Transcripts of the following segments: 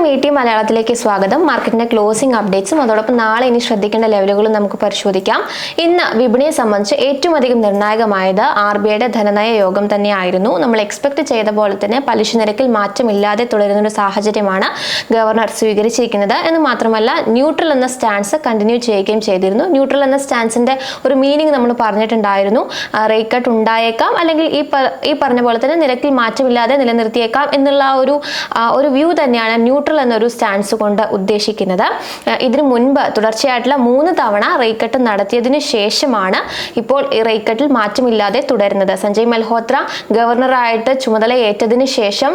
നമസ്കാരം, ET മലയാളത്തിലേക്ക് സ്വാഗതം. മാർക്കറ്റിന്റെ ക്ലോസിംഗ് അപ്ഡേറ്റ്സും അതോടൊപ്പം നാളെ ഇനി ശ്രദ്ധിക്കേണ്ട ലെവലുകളും നമുക്ക് പരിശോധിക്കാം. ഇന്ന് വിപണിയെ സംബന്ധിച്ച് ഏറ്റവും അധികം നിർണായകമായത് RBIയുടെ ധനനയ യോഗം തന്നെയായിരുന്നു. നമ്മൾ എക്സ്പെക്ട് ചെയ്ത പോലെ തന്നെ പലിശ നിരക്കിൽ മാറ്റമില്ലാതെ തുടരുന്ന ഒരു സാഹചര്യമാണ് ഗവർണർ സ്വീകരിച്ചിരിക്കുന്നത് എന്ന് മാത്രമല്ല, ന്യൂട്രൽ എന്ന സ്റ്റാൻസ് കണ്ടിന്യൂ ചെയ്യുകയും ചെയ്തിരുന്നു. ന്യൂട്രൽ എന്ന സ്റ്റാൻസിന്റെ ഒരു മീനിങ് നമ്മൾ പറഞ്ഞിട്ടുണ്ടായിരുന്നു. റേറ്റ് കട്ട് ഉണ്ടായേക്കാം, അല്ലെങ്കിൽ ഈ പറഞ്ഞ പോലെ തന്നെ നിരക്കിൽ മാറ്റമില്ലാതെ നിലനിർത്തിയേക്കാം എന്നുള്ള ഒരു വ്യൂ തന്നെയാണ് ന്യൂട്രൽ എന്നൊരു സ്റ്റാൻസ് കൊണ്ട് ഉദ്ദേശിക്കുന്നത്. ഇതിനു മുൻപ് തുടർച്ചയായിട്ടുള്ള 3 തവണ റേറ്റ് കട്ട് നടത്തിയതിനു ശേഷമാണ് ഇപ്പോൾ ഈ റേറ്റ് കട്ടിൽ മാറ്റമില്ലാതെ തുടരുന്നത്. സഞ്ജയ് മൽഹോത്ര ഗവർണറായിട്ട് ചുമതലയേറ്റതിനു ശേഷം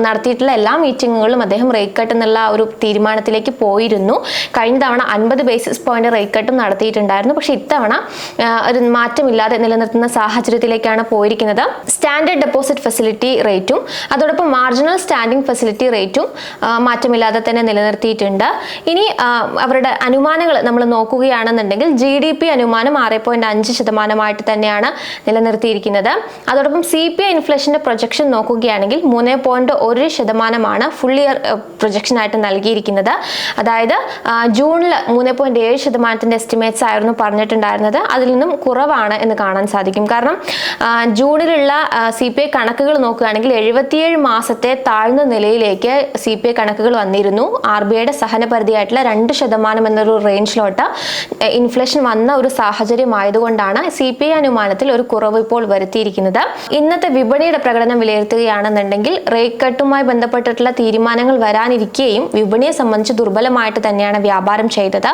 നടത്തിയിട്ടുള്ള എല്ലാ മീറ്റിങ്ങുകളിലും അദ്ദേഹം റേറ്റ് കട്ട് എന്നുള്ള ഒരു തീരുമാനത്തിലേക്ക് പോയിരുന്നു. കഴിഞ്ഞ തവണ 50 ബേസിസ് പോയിന്റ് റേറ്റ് കട്ടും നടത്തിയിട്ടുണ്ടായിരുന്നു. പക്ഷെ ഇത്തവണ ഒരു മാറ്റമില്ലാതെ നിലനിർത്തുന്ന സാഹചര്യത്തിലേക്കാണ് പോയിരിക്കുന്നത്. സ്റ്റാൻഡേർഡ് ഡെപ്പോസിറ്റ് ഫെസിലിറ്റി റേറ്റും അതോടൊപ്പം മാർജിനൽ സ്റ്റാൻഡിംഗ് ഫെസിലിറ്റി റേറ്റും മാറ്റമില്ലാതെ തന്നെ നിലനിർത്തിയിട്ടുണ്ട്. ഇനി അവരുടെ അനുമാനങ്ങൾ നമ്മൾ നോക്കുകയാണെന്നുണ്ടെങ്കിൽ GDP അനുമാനം 6.5% തന്നെയാണ് നിലനിർത്തിയിരിക്കുന്നത്. അതോടൊപ്പം CPI ഇൻഫ്ലേഷന്റെ പ്രൊജക്ഷൻ നോക്കുകയാണെങ്കിൽ 3.1% ഫുൾ ഇയർ പ്രൊജക്ഷൻ ആയിട്ട് നൽകിയിരിക്കുന്നത്. അതായത് ജൂണിൽ 3.7% എസ്റ്റിമേറ്റ്സ് ആയിരുന്നു പറഞ്ഞിട്ടുണ്ടായിരുന്നത്. അതിൽ നിന്നും കുറവാണ് എന്ന് കാണാൻ സാധിക്കും. കാരണം ജൂണിലുള്ള CPI കണക്കുകൾ നോക്കുകയാണെങ്കിൽ 77 മാസത്തെ താഴ്ന്ന നിലയിലേക്ക് CPI കണക്കുകൾ വന്നിരുന്നു. RBIയുടെ സഹനപരിധിയായിട്ടുള്ള 2% എന്നൊരു റേഞ്ചിലോട്ട് ഇൻഫ്ലേഷൻ വന്ന ഒരു സാഹചര്യം ആയതുകൊണ്ടാണ് CPI അനുമാനത്തിൽ ഒരു കുറവ് ഇപ്പോൾ വരുത്തിയിരിക്കുന്നത്. ഇന്നത്തെ വിപണിയുടെ പ്രകടനം വിലയിരുത്തുകയാണെന്നുണ്ടെങ്കിൽ റേറ്റ് കട്ടുമായി ബന്ധപ്പെട്ടിട്ടുള്ള തീരുമാനങ്ങൾ വരാനിരിക്കുകയും വിപണിയെ സംബന്ധിച്ച് ദുർബലമായിട്ട് തന്നെയാണ് വ്യാപാരം ചെയ്തത്.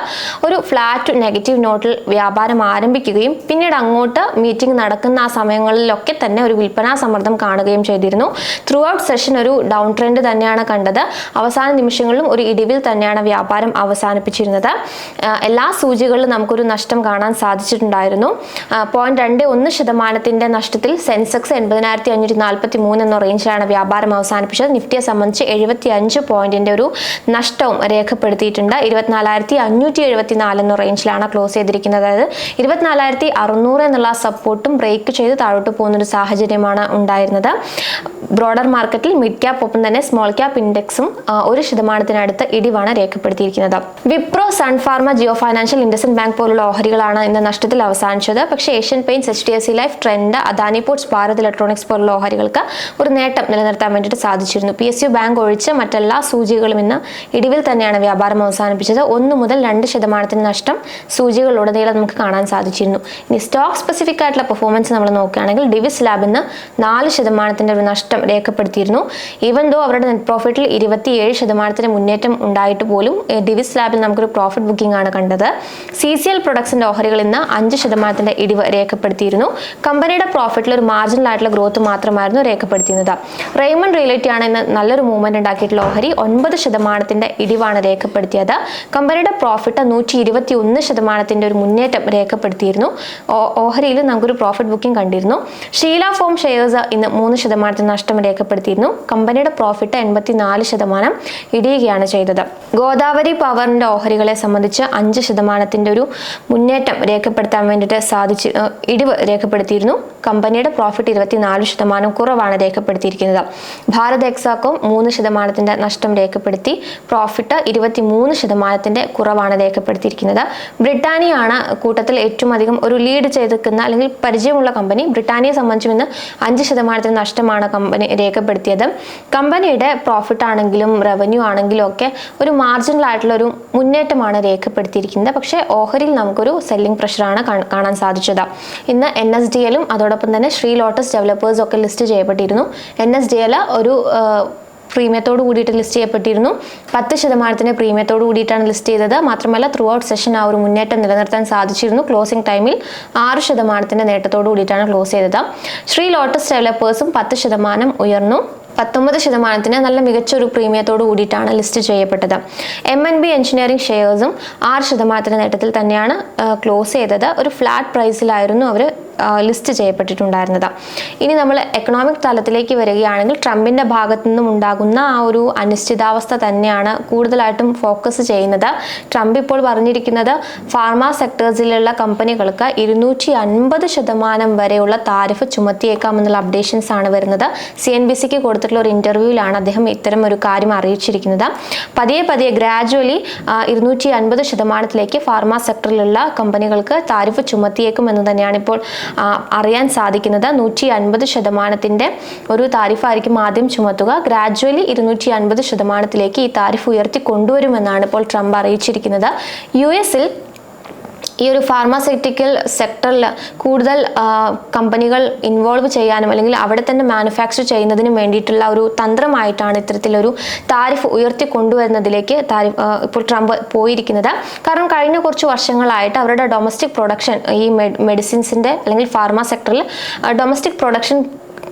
ഒരു ഫ്ലാറ്റ് നെഗറ്റീവ് നോട്ടിൽ വ്യാപാരം ആരംഭിക്കുകയും പിന്നീട് അങ്ങോട്ട് മീറ്റിംഗ് നടക്കുന്ന ആ സമയങ്ങളിലൊക്കെ തന്നെ ഒരു വിൽപ്പനാ സമ്മർദ്ദം കാണുകയും ചെയ്തിരുന്നു. ത്രൂ ഔട്ട് സെഷൻ ഒരു ഡൗൺ ട്രെൻഡ് തന്നെയാണ് കണ്ടത്. അവസാന നിമിഷങ്ങളിലും ഒരു ഇടിവിൽ തന്നെയാണ് വ്യാപാരം അവസാനിപ്പിച്ചിരുന്നത്. എല്ലാ സൂചികളിലും നമുക്കൊരു നഷ്ടം കാണാൻ സാധിച്ചിട്ടുണ്ടായിരുന്നു. 0.21% നഷ്ടത്തിൽ സെൻസെക്സ് 80,543 എന്ന റേഞ്ചിലാണ് വ്യാപാരം അവസാനിപ്പിച്ചത്. നിഫ്റ്റിയെ സംബന്ധിച്ച് 75 പോയിന്റിന്റെ ഒരു നഷ്ടവും രേഖപ്പെടുത്തിയിട്ടുണ്ട്. 24,574 എന്ന റേഞ്ചിലാണ് ക്ലോസ് ചെയ്തിരിക്കുന്നത്. അതായത് 24,600 എന്നുള്ള സപ്പോർട്ടും ബ്രേക്ക് ചെയ്ത് താഴോട്ട് പോകുന്നൊരു സാഹചര്യമാണ് ഉണ്ടായിരുന്നത്. ബ്രോഡർ മാർക്കറ്റിൽ മിഡ് ക്യാപ്പ് ഒപ്പം തന്നെ സ്മോൾ ക്യാപ്പ് ഇൻഡെക്സും 1% ഇടിവാണ് രേഖപ്പെടുത്തിയിരിക്കുന്നത്. വിപ്രോ, സൺഫാർമ, ജിയോ ഫൈനാൻഷ്യൽ, ഇൻഡസ്ഇൻഡ് ബാങ്ക് പോലുള്ള ഓഹരികളാണ് ഇന്ന് നഷ്ടത്തിൽ അവസാനിച്ചത്. പക്ഷേ Asian paints, HDFC life, trend, Adani ports, Bharat electronics പോലുള്ള ഓഹരികൾക്ക് ഒരു നേട്ടം നിലനിർത്താൻ വേണ്ടിയിട്ട് സാധിച്ചിരുന്നു. PSU ബാങ്ക് ഒഴിച്ച് മറ്റെല്ലാ സൂചികളും ഇന്ന് ഇടിവിൽ തന്നെയാണ് വ്യാപാരം അവസാനിപ്പിച്ചത്. 1 മുതൽ 2% നഷ്ടം സൂചികളിലുടനീളം നമുക്ക് കാണാൻ സാധിച്ചിരുന്നു. ഇനി സ്റ്റോക്ക് സ്പെസിഫിക് ആയിട്ടുള്ള പെർഫോമൻസ് നമ്മൾ നോക്കുകയാണെങ്കിൽ ഡിവിസ് ലാബ് ഇന്ന് 4% ഒരു നഷ്ടം രേഖപ്പെടുത്തിയിരുന്നു. ഈവൻ ദോ അവരുടെ നെറ്റ് പ്രോഫിറ്റിൽ 27% മുന്നേറ്റം ഉണ്ടായിട്ട് പോലും ഡിവിസ് ലാബിൽ നമുക്കൊരു പ്രോഫിറ്റ് ബുക്കിംഗ് ആണ് കണ്ടത്. CCL പ്രൊഡക്ട്സിന്റെ ഓഹരികൾ ഇന്ന് 5% ഇടിവ് രേഖപ്പെടുത്തിയിരുന്നു. കമ്പനിയുടെ പ്രോഫിറ്റിൽ ഒരു മാർജിനൽ ആയിട്ടുള്ള ഗ്രോത്ത് മാത്രമായിരുന്നു രേഖപ്പെടുത്തിയിരുന്നത്. റെയ്മണ്ട് റിയൽറ്റി ആണ് ഇന്ന് നല്ലൊരു മൂവ്മെന്റ് ഉണ്ടാക്കിയിട്ടുള്ള ഓഹരി 9% ഇടിവാണ് രേഖപ്പെടുത്തിയത്. കമ്പനിയുടെ പ്രോഫിറ്റ് 121% ഒരു മുന്നേറ്റം രേഖപ്പെടുത്തിയിരുന്നു. ഓഹരിയിൽ നമുക്കൊരു പ്രോഫിറ്റ് ബുക്കിംഗ് കണ്ടിരുന്നു. ഷീല ഫോം ഷെയർസ് ഇന്ന് 3% നഷ്ടം രേഖപ്പെടുത്തിയിരുന്നു. കമ്പനിയുടെ പ്രോഫിറ്റ് 84% ഇടിയുകയാണ് ചെയ്തത്. ഗോദാവരി പവറിന്റെ ഓഹരികളെ സംബന്ധിച്ച് 5% ഒരു മുന്നേറ്റം രേഖപ്പെടുത്താൻ വേണ്ടിയിട്ട് ഇടിവ് രേഖപ്പെടുത്തിയിരുന്നു. കമ്പനിയുടെ പ്രോഫിറ്റ് 24% കുറവാണ് രേഖപ്പെടുത്തിയിരിക്കുന്നത്. ഭാരത് എക്സാക്കോം 3% നഷ്ടം രേഖപ്പെടുത്തി. പ്രോഫിറ്റ് 23% കുറവാണ് രേഖപ്പെടുത്തിയിരിക്കുന്നത്. ബ്രിട്ടാനിയാണ് കൂട്ടത്തിൽ ഏറ്റവും അധികം ഒരു ലീഡ് ചെയ്തിരിക്കുന്ന അല്ലെങ്കിൽ പരിചയമുള്ള കമ്പനി. ബ്രിട്ടാനിയെ സംബന്ധിച്ചും ഇന്ന് 5% നഷ്ടമാണ് കമ്പനി രേഖപ്പെടുത്തിയത്. കമ്പനിയുടെ പ്രോഫിറ്റ് ആണെങ്കിലും റവന്യൂ ആണെങ്കിലും ഒക്കെ ഒരു മാർജിനൽ ആയിട്ടുള്ള ഒരു മുന്നേറ്റമാണ് രേഖപ്പെടുത്തിയിരിക്കുന്നത്. പക്ഷേ ഓഹരിയിൽ നമുക്കൊരു സെല്ലിംഗ് പ്രഷറാണ് കാണാൻ സാധിച്ചത്. ഇന്ന് NSDL അതോടൊപ്പം തന്നെ ശ്രീ ലോട്ടസ് ഡെവലപ്പേഴ്സ് ഒക്കെ ലിസ്റ്റ് ചെയ്യപ്പെട്ടിരുന്നു. NSDL ഒരു പ്രീമിയത്തോട് കൂടിയിട്ട് ലിസ്റ്റ് ചെയ്യപ്പെട്ടിരുന്നു. 10% പ്രീമിയത്തോട് കൂടിയിട്ടാണ് ലിസ്റ്റ് ചെയ്തത്. മാത്രമല്ല ത്രൂ ഔട്ട് സെഷൻ ആ ഒരു മുന്നേറ്റം നിലനിർത്താൻ സാധിച്ചിരുന്നു. ക്ലോസിംഗ് ടൈമിൽ 6% നേട്ടത്തോട് കൂടിയിട്ടാണ് ക്ലോസ് ചെയ്തത്. ശ്രീ ലോട്ടസ് ഡെവലപ്പേഴ്സും 10% ഉയർന്നു. 19% നല്ല മികച്ചൊരു പ്രീമിയത്തോട് കൂടിയിട്ടാണ് ലിസ്റ്റ് ചെയ്യപ്പെട്ടത്. MNB എഞ്ചിനീയറിംഗ് ഷെയർസും 6% നേട്ടത്തിൽ തന്നെയാണ് ക്ലോസ് ചെയ്തത്. ഒരു ഫ്ലാറ്റ് പ്രൈസിലായിരുന്നു അവർ ലിസ്റ്റ് ചെയ്യപ്പെട്ടിട്ടുണ്ടായിരുന്നത്. ഇനി നമ്മൾ എക്കണോമിക് തലത്തിലേക്ക് വരികയാണെങ്കിൽ ട്രംപിൻ്റെ ഭാഗത്തു നിന്നും ഉണ്ടാകുന്ന ആ ഒരു അനിശ്ചിതാവസ്ഥ തന്നെയാണ് കൂടുതലായിട്ടും ഫോക്കസ് ചെയ്യുന്നത്. ട്രംപ് ഇപ്പോൾ പറഞ്ഞിരിക്കുന്നത് ഫാർമ സെക്ടേഴ്സിലുള്ള കമ്പനികൾക്ക് 250% വരെയുള്ള താരിഫ് ചുമത്തിയേക്കാമെന്നുള്ള അപ്ഡേഷൻസ് ആണ് വരുന്നത്. CNBCക്ക് കൊടുത്തിട്ടുള്ള ഒരു ഇന്റർവ്യൂവിലാണ് അദ്ദേഹം ഇത്തരം ഒരു കാര്യം അറിയിച്ചിരിക്കുന്നത്. പതിയെ ഗ്രാജുവലി 250%ത്തിലേക്ക് ഫാർമ സെക്ടറിലുള്ള കമ്പനികൾക്ക് താരിഫ് ചുമത്തിയേക്കും എന്ന് തന്നെയാണ് ഇപ്പോൾ അറിയാൻ സാധിക്കുന്നത്. 150%ത്തിൻ്റെ ഒരു താരിഫായിരിക്കും ആദ്യം ചുമത്തുക. ഗ്രാജുവലി 250%ത്തിലേക്ക് ഈ താരിഫ് ഉയർത്തി കൊണ്ടുവരുമെന്നാണ് ഇപ്പോൾ ട്രംപ് അറിയിച്ചിരിക്കുന്നത്. US-ൽ ഈ ഒരു ഫാർമസ്യൂട്ടിക്കൽ സെക്ടറിൽ കൂടുതൽ കമ്പനികൾ ഇൻവോൾവ് ചെയ്യാനും അല്ലെങ്കിൽ അവിടെ തന്നെ മാനുഫാക്ചർ ചെയ്യുന്നതിനും വേണ്ടിയിട്ടുള്ള ഒരു തന്ത്രമായിട്ടാണ് ഇത്തരത്തിലൊരു താരിഫ് ഉയർത്തി കൊണ്ടുവരുന്നതിലേക്ക് ഇപ്പോൾ ട്രംപ് പോയിരിക്കുന്നത്. കാരണം കഴിഞ്ഞ കുറച്ച് വർഷങ്ങളായിട്ട് അവരുടെ ഡൊമസ്റ്റിക് പ്രൊഡക്ഷൻ ഈ മെഡിസിൻസിൻ്റെ അല്ലെങ്കിൽ ഫാർമ സെക്ടറിൽ ഡൊമസ്റ്റിക് പ്രൊഡക്ഷൻ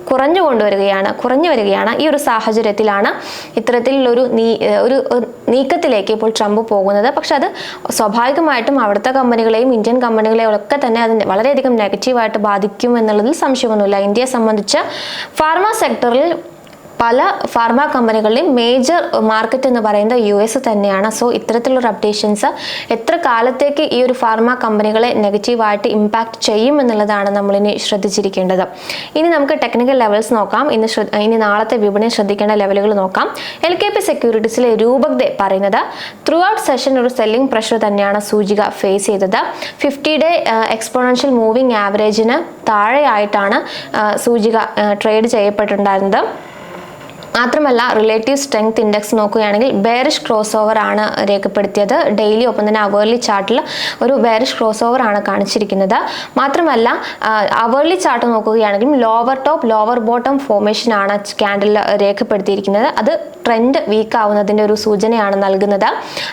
കുറഞ്ഞു വരികയാണ്. ഈ ഒരു സാഹചര്യത്തിലാണ് ഇത്തരത്തിലുള്ളൊരു നീക്കത്തിലേക്ക് ഇപ്പോൾ ട്രംപ് പോകുന്നത്. പക്ഷെ അത് സ്വാഭാവികമായിട്ടും അവിടുത്തെ കമ്പനികളെയും ഇന്ത്യൻ കമ്പനികളെയും ഒക്കെ തന്നെ അത് വളരെയധികം നെഗറ്റീവായിട്ട് ബാധിക്കും എന്നുള്ളതിൽ സംശയമൊന്നുമില്ല. ഇന്ത്യയെ സംബന്ധിച്ച് ഫാർമ സെക്ടറിൽ പല ഫാർമ കമ്പനികളുടെയും മേജർ മാർക്കറ്റ് എന്ന് പറയുന്നത് US തന്നെയാണ്. സോ ഇത്തരത്തിലുള്ള അപ്ഡേഷൻസ് എത്ര കാലത്തേക്ക് ഈ ഒരു ഫാർമ കമ്പനികളെ നെഗറ്റീവായിട്ട് ഇമ്പാക്ട് ചെയ്യും എന്നുള്ളതാണ് നമ്മളിനി ശ്രദ്ധിച്ചിരിക്കേണ്ടത്. ഇനി നമുക്ക് ടെക്നിക്കൽ ലെവൽസ് നോക്കാം. ഇനി നാളത്തെ വിപണി ശ്രദ്ധിക്കേണ്ട ലെവലുകൾ നോക്കാം. LKP സെക്യൂരിറ്റീസിലെ രൂപക് ദേ പറയുന്നത് ത്രൂ ഔട്ട് സെഷൻ ഒരു സെല്ലിംഗ് പ്രഷർ തന്നെയാണ് സൂചിക ഫേസ് ചെയ്തത്. 50-day എക്സ്പോണൻഷ്യൽ മൂവിംഗ് ആവറേജിന് താഴെയായിട്ടാണ് സൂചിക ട്രേഡ് ചെയ്യപ്പെട്ടിട്ടുണ്ടായിരുന്നത്. മാത്രമല്ല റിലേറ്റീവ് സ്ട്രെങ്ത് ഇൻഡെക്സ് നോക്കുകയാണെങ്കിൽ ബെയറിഷ് ക്രോസ് ഓവർ ആണ് രേഖപ്പെടുത്തിയത്. ഡെയിലി ഒപ്പം തന്നെ അവേർലി ചാർട്ടിൽ ഒരു ബെയറിഷ് ക്രോസ് ഓവർ ആണ് കാണിച്ചിരിക്കുന്നത്. മാത്രമല്ല അവേർലി ചാർട്ട് നോക്കുകയാണെങ്കിലും lower top lower bottom formation ആണ് ക്യാൻഡിൽ രേഖപ്പെടുത്തിയിരിക്കുന്നത്. അത് ട്രെൻഡ് വീക്ക് ആവുന്നതിൻ്റെ ഒരു സൂചനയാണ് നൽകുന്നത്.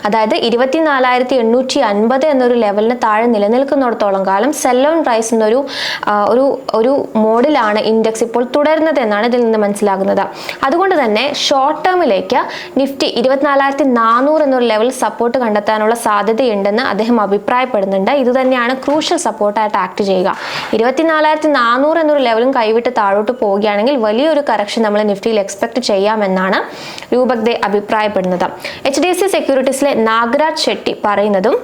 അതായത് 24,850 എന്നൊരു ലെവലിന് താഴെ നിലനിൽക്കുന്നിടത്തോളം കാലം സെൽ ഓൺ പ്രൈസ് എന്നൊരു ഒരു മോഡിലാണ് ഇൻഡെക്സ് ഇപ്പോൾ തുടരുന്നത് എന്നാണ് ഇതിൽ നിന്ന് മനസ്സിലാകുന്നത്. അതുകൊണ്ട് തന്നെ ഷോർട്ട് ടേമിലേക്ക് നിഫ്റ്റി 24,400 എന്നൊരു ലെവൽ സപ്പോർട്ട് കണ്ടെത്താനുള്ള സാധ്യതയുണ്ടെന്ന് അദ്ദേഹം അഭിപ്രായപ്പെടുന്നുണ്ട്. ഇത് തന്നെയാണ് ക്രൂഷ്യൽ സപ്പോർട്ടായിട്ട് ആക്ട് ചെയ്യുക. 24,400 എന്നൊരു ലെവലും കൈവിട്ട് താഴോട്ട് പോവുകയാണെങ്കിൽ വലിയൊരു കറക്ഷൻ നമ്മൾ നിഫ്റ്റിയിൽ എക്സ്പെക്ട് ചെയ്യാമെന്നാണ് രൂപക് ദേ അഭിപ്രായപ്പെടുന്നത്. HDFC സെക്യൂരിറ്റീസിലെ നാഗരാജ് ഷെട്ടി പറയുന്നതും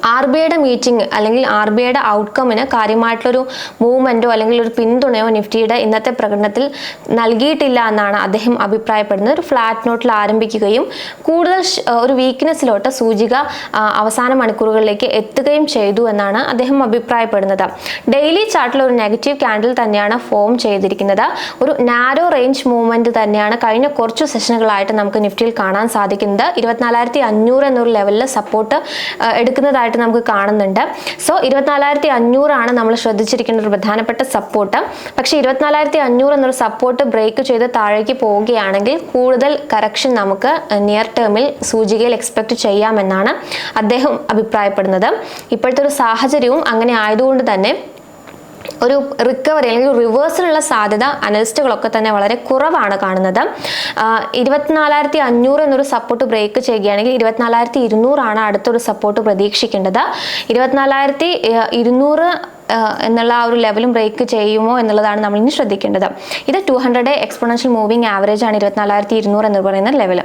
RBIയുടെ മീറ്റിംഗ് അല്ലെങ്കിൽ RBIയുടെ ഔട്ട്കമ്മിന് കാര്യമായിട്ടുള്ളൊരു മൂവ്മെൻറ്റോ അല്ലെങ്കിൽ ഒരു പിന്തുണയോ നിഫ്റ്റിയുടെ ഇന്നത്തെ പ്രകടനത്തിൽ നൽകിയിട്ടില്ല എന്നാണ് അദ്ദേഹം അഭിപ്രായപ്പെടുന്നത്. ഒരു ഫ്ലാറ്റ് നോട്ടിൽ ആരംഭിക്കുകയും കൂടുതൽ ഒരു വീക്ക്നെസ്സിലോട്ട് സൂചിക അവസാന മണിക്കൂറുകളിലേക്ക് എത്തുകയും ചെയ്തു എന്നാണ് അദ്ദേഹം അഭിപ്രായപ്പെടുന്നത്. ഡെയിലി ചാർട്ടിൽ ഒരു നെഗറ്റീവ് ക്യാൻഡിൽ തന്നെയാണ് ഫോം ചെയ്തിരിക്കുന്നത്. ഒരു നാരോ റേഞ്ച് മൂവ്മെൻറ്റ് തന്നെയാണ് കഴിഞ്ഞ കുറച്ചു സെഷനുകളായിട്ട് നമുക്ക് നിഫ്റ്റിയിൽ കാണാൻ സാധിക്കുന്നത്. 24,500 എന്നൊരു ലെവലിൽ സപ്പോർട്ട് എടുക്കുന്നതായിട്ട് നമുക്ക് കാണുന്നുണ്ട്. സോ 24,500 ആണ് നമ്മൾ ശ്രദ്ധിച്ചിരിക്കേണ്ട ഒരു പ്രധാനപ്പെട്ട സപ്പോർട്ട്. പക്ഷേ 24,500 എന്നൊരു സപ്പോർട്ട് ബ്രേക്ക് ചെയ്ത് താഴേക്ക് പോവുകയാണെങ്കിൽ കൂടുതൽ കറക്ഷൻ നമുക്ക് നിയർ ടേമിൽ സൂചികയിൽ എക്സ്പെക്ട് ചെയ്യാമെന്നാണ് അദ്ദേഹം അഭിപ്രായപ്പെടുന്നത്. ഇപ്പോഴത്തെ ഒരു സാഹചര്യവും അങ്ങനെ ആയതുകൊണ്ട് തന്നെ ഒരു റിക്കവറി അല്ലെങ്കിൽ റിവേഴ്സലുള്ള സാധ്യത അനലിസ്റ്റുകളൊക്കെ തന്നെ വളരെ കുറവാണ് കാണുന്നത്. 24,500 എന്നൊരു സപ്പോർട്ട് ബ്രേക്ക് ചെയ്യുകയാണെങ്കിൽ 24,200 ആണ് അടുത്തൊരു സപ്പോർട്ട് പ്രതീക്ഷിക്കേണ്ടത്. 24,200 എന്നുള്ള ആ ഒരു ലെവലും ബ്രേക്ക് ചെയ്യുമോ എന്നുള്ളതാണ് നമ്മൾ ഇനി ശ്രദ്ധിക്കേണ്ടത്. ഇത് 200-day എക്സ്പോണൻഷ്യൽ മൂവിംഗ് ആവറേജ് ആണ് 24,200 എന്ന് പറയുന്ന ലെവൽ.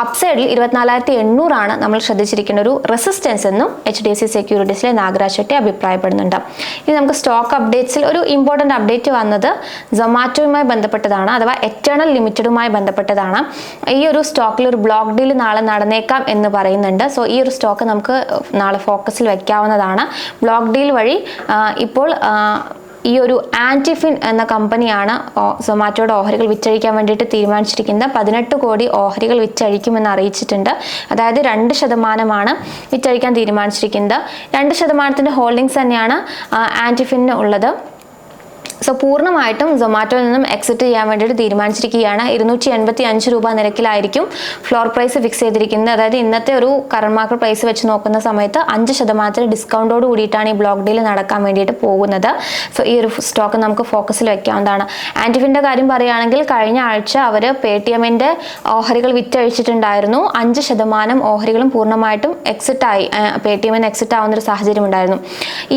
അപ്സൈഡിൽ 24,800 ആണ് നമ്മൾ ശ്രദ്ധിച്ചിരിക്കുന്ന ഒരു റെസിസ്റ്റൻസ് എന്നും HDFC സെക്യൂരിറ്റീസിലെ നാഗരാജ് ഷെട്ടി അഭിപ്രായപ്പെടുന്നുണ്ട്. ഇനി നമുക്ക് സ്റ്റോക്ക് അപ്ഡേറ്റ്സിൽ ഒരു ഇമ്പോർട്ടൻ്റ് അപ്ഡേറ്റ് വന്നത് സൊമാറ്റോയുമായി ബന്ധപ്പെട്ടതാണ്, അഥവാ എറ്റേണൽ ലിമിറ്റഡുമായി ബന്ധപ്പെട്ടതാണ്. ഈ ഒരു സ്റ്റോക്കിൽ ഒരു ബ്ലോക്ക് ഡീൽ നാളെ നടന്നേക്കാം എന്ന് പറയുന്നുണ്ട്. സോ ഈ ഒരു സ്റ്റോക്ക് നമുക്ക് നാളെ ഫോക്കസിൽ വയ്ക്കാവുന്നതാണ്. ബ്ലോക്ക് ഡീൽ വഴി ഇപ്പോൾ ഈ ഒരു ആൻറ്റിഫിൻ എന്ന കമ്പനിയാണ് സൊമാറ്റോയുടെ ഓഹരികൾ വിറ്റഴിക്കാൻ വേണ്ടിയിട്ട് തീരുമാനിച്ചിരിക്കുന്നത്. 18 കോടി ഓഹരികൾ വിറ്റഴിക്കുമെന്ന് അറിയിച്ചിട്ടുണ്ട്. അതായത് 2% വിറ്റഴിക്കാൻ തീരുമാനിച്ചിരിക്കുന്നത്. 2% ഹോൾഡിങ്സ് തന്നെയാണ് ആൻറ്റിഫിന് ഉള്ളത്. സോ പൂർണ്ണമായിട്ടും സൊമാറ്റോയിൽ നിന്നും എക്സിറ്റ് ചെയ്യാൻ വേണ്ടിയിട്ട് തീരുമാനിച്ചിരിക്കുകയാണ്. 285 രൂപ നിരക്കിലായിരിക്കും ഫ്ലോർ പ്രൈസ് ഫിക്സ് ചെയ്തിരിക്കുന്നത്. അതായത് ഇന്നത്തെ ഒരു കറന്റ് മാർക്കറ്റ് പ്രൈസ് വെച്ച് നോക്കുന്ന സമയത്ത് 5% ഡിസ്കൗണ്ടോട് കൂടിയിട്ടാണ് ഈ ബ്ലോക്ക് ഡീൽ നടക്കാൻ വേണ്ടിയിട്ട് പോകുന്നത്. സോ ഈ ഒരു സ്റ്റോക്ക് നമുക്ക് ഫോക്കസിൽ വെക്കാവുന്നതാണ്. ആൻറ്റിഫിൻ്റെ കാര്യം പറയുകയാണെങ്കിൽ കഴിഞ്ഞ ആഴ്ച അവർ പേടിഎമ്മിൻ്റെ ഓഹരികൾ വിറ്റഴിച്ചിട്ടുണ്ടായിരുന്നു. 5% ഓഹരികളും പൂർണ്ണമായിട്ടും എക്സിറ്റായി, പേടിഎമ്മിന് എക്സിറ്റ് ആവുന്ന ഒരു സാഹചര്യം ഉണ്ടായിരുന്നു.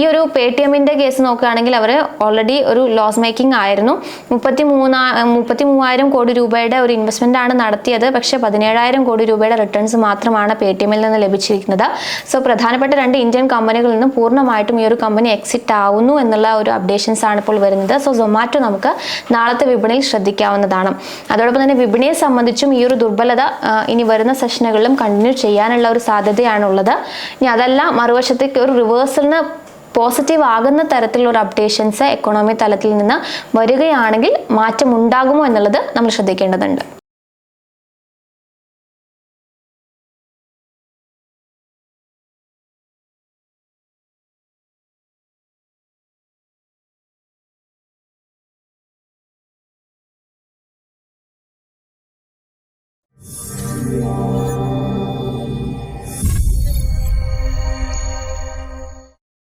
ഈ ഒരു പേടിഎമ്മിൻ്റെ കേസ് നോക്കുകയാണെങ്കിൽ അവർ ഓൾറെഡി ഒരു ലോസ് മേക്കിംഗ് ആയിരുന്നു. 33,000 കോടി രൂപയുടെ ഒരു ഇൻവെസ്റ്റ്മെന്റ് ആണ് നടത്തിയത്. പക്ഷേ 17,000 കോടി രൂപയുടെ റിട്ടേൺസ് മാത്രമാണ് പേടിഎമ്മിൽ നിന്ന് ലഭിച്ചിരിക്കുന്നത്. സോ പ്രധാനപ്പെട്ട 2 ഇന്ത്യൻ കമ്പനികളിൽ നിന്നും പൂർണ്ണമായിട്ടും ഈ ഒരു കമ്പനി എക്സിറ്റ് ആവുന്നു എന്നുള്ള ഒരു അപ്ഡേഷൻസ് ആണ് ഇപ്പോൾ വരുന്നത്. സോ സൊമാറ്റോ നമുക്ക് നാളത്തെ വിപണിയിൽ ശ്രദ്ധിക്കാവുന്നതാണ്. അതോടൊപ്പം തന്നെ വിപണിയെ സംബന്ധിച്ചും ഈ ഒരു ദുർബലത ഇനി വരുന്ന സെഷനുകളിലും കണ്ടിന്യൂ ചെയ്യാനുള്ള ഒരു സാധ്യതയാണുള്ളത്. ഇനി അതല്ല, മറുവശത്തേക്ക് ഒരു റിവേഴ്സലിന് പോസിറ്റീവ് ആകുന്ന തരത്തിലുള്ള ഒരു അപ്ഡേഷൻസ് എക്കോണമി തലത്തിൽ നിന്ന് വരികയാണെങ്കിൽ മാറ്റം ഉണ്ടാകുമോ എന്നുള്ളത് നമ്മൾ ശ്രദ്ധിക്കേണ്ടതുണ്ട്.